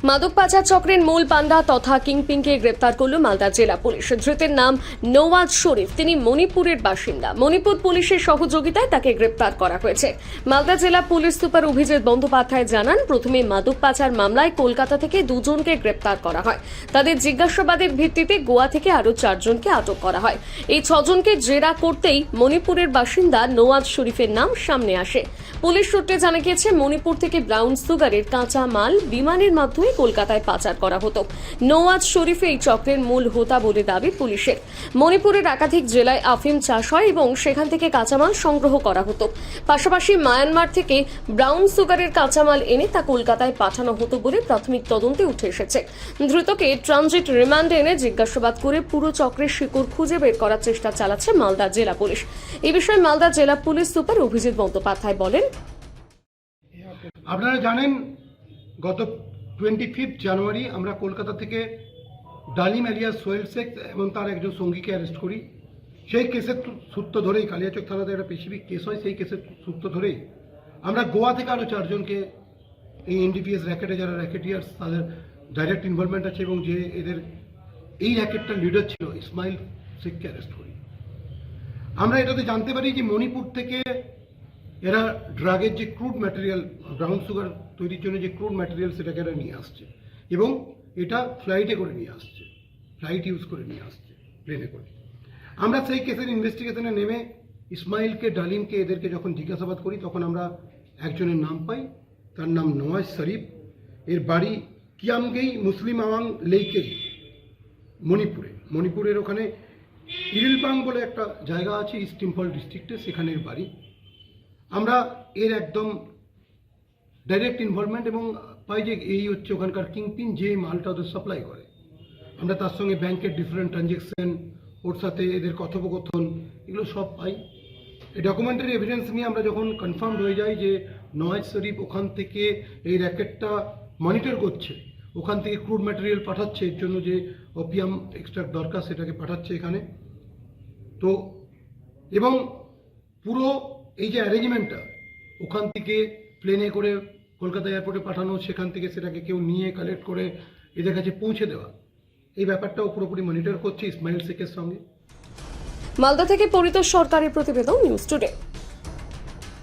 মাদক পাচার চক্রের মূল পান্ডা তথা কিংপিংকে গ্রেপ্তার করল মালদা জেলা পুলিশ। ধৃতের নাম নওয়াজ শরীফ। তিনি মণিপুরের বাসিন্দা। মণিপুর পুলিশের সহযোগিতায় তাকে গ্রেপ্তার করা হয়েছে। মালদা জেলা পুলিশ সুপার অভিজিৎ বন্দ্যোপাধ্যায় জানান, প্রথমে মাদক পাচার মামলায় কলকাতা থেকে দুজনকে গ্রেপ্তার করা হয়। তাদের জিজ্ঞাসাবাদের ভিত্তিতে গোয়া থেকে আরও 4 জনকে আটক করা হয়। এই 6 জনকে জেরা করতেই মণিপুরের বাসিন্দা নওয়াজ শরীফের নাম সামনে আসে। পুলিশ সূত্রে জানা গিয়েছে, মণিপুর থেকে ব্রাউন সুগারের কাঁচা মাল বিমানের মাধ্যমে কলকাতায় পাচার করা হতো। নওয়াজ শরীফ এই চক্রের মূল হোতা বলে দাবি পুলিশের। মণিপুরের একাধিক জেলায় আফিম চাষ হয় এবং সেখান থেকে কাঁচামাল সংগ্রহ করা হতো। পাশাপাশি মায়ানমার থেকে ব্রাউন সুগারের কাঁচামাল এনে তা কলকাতায় পাঠানো হতো বলে প্রাথমিক তদন্তে উঠে এসেছে। ধৃতকে ট্রানজিট রিমান্ডে এনে জিজ্ঞাসাবাদ করে পুরো চক্রের শিকড় খুঁজে বের করার চেষ্টা চালাচ্ছে মালদা জেলা পুলিশ। এই বিষয়ে মালদা জেলা পুলিশ সুপার অভিজিৎ বন্দ্যোপাধ্যায় বলেন, আপনারা জানেন গত 25 জানুয়ারি আমরা কলকাতা থেকে ডালিম এলিয়াস সোহেল শেখ এবং তার একজন সঙ্গীকে অ্যারেস্ট করি। সেই কেসের সূত্র ধরেই কালিয়াচক থানাতে একটা স্পেসিফিক কেস হয়, সেই কেসের সূত্র ধরেই আমরা গোয়া থেকে আরও 4 জনকে এই এনডিপিএস র্যাকেটে যারা র্যাকেটিয়ার্স তাদের ডাইরেক্ট ইনভলভমেন্ট আছে এবং যে এদের এই র্যাকেটটার লিডার ছিল ইসমাইল শেখকে অ্যারেস্ট করি। আমরা এটাতে জানতে পারি যে মণিপুর থেকে এরা ড্রাগের যে ক্রুড ম্যাটেরিয়াল, ব্রাউন সুগার তৈরির জন্য যে ক্রুড ম্যাটেরিয়াল সেটাকে এরা নিয়ে আসছে এবং এটা ফ্লাইটে করে নিয়ে আসছে, ফ্লাইট ইউজ করে নিয়ে আসছে, প্লেনে করে। আমরা সেই কেসের ইনভেস্টিগেশনে নেমে ইসমাইলকে, ডালিমকে, এদেরকে যখন জিজ্ঞাসাবাদ করি তখন আমরা একজনের নাম পাই। তার নাম নওয়াজ শরীফ। এর বাড়ি কিয়ামগেই মুসলিম আওয়াং লেইকেই, মণিপুরের ওখানে ইরিলপাং বলে একটা জায়গা আছে ইস্ট ইম্ফল ডিস্ট্রিক্টে, সেখানের বাড়ি। আমরা এর একদম ডাইরেক্ট ইনভলভমেন্ট এবং পাই যে এই হচ্ছে ওখানকার কিংপিন, যে মালটা ওদের সাপ্লাই করে। আমরা তার সঙ্গে ব্যাংকের ডিফারেন্ট ট্রানজ্যাকশন, ওর সাথে এদের কথোপকথন, এগুলো সব পাই। এই ডকুমেন্টারি এভিডেন্স নিয়ে আমরা যখন কনফার্মড হয়ে যাই যে নওয়াজ শরীফ ওখান থেকে এই র্যাকেটটা মনিটর করছে, ওখান থেকে ক্রুড ম্যাটেরিয়াল পাঠাচ্ছে, এর জন্য যে ওপিয়াম এক্সট্রাক্ট দরকার সেটাকে পাঠাচ্ছে এখানে। তো এবং পুরো এই যে অ্যারেঞ্জমেন্টটা, ওখান থেকে প্লেনে করে কলকাতা এয়ারপোর্টে পাঠানো, সেখান থেকে সেটাকে কেউ নিয়ে কালেক্ট করে এদের কাছে পৌঁছে দেওয়া, এই ব্যাপারটাও পুরোপুরি মনিটর করছে ইসমাইল শেখের সঙ্গে। মালদা থেকে পরিতোষ সরকারের প্রতিবেদন, নিউজ টুডে।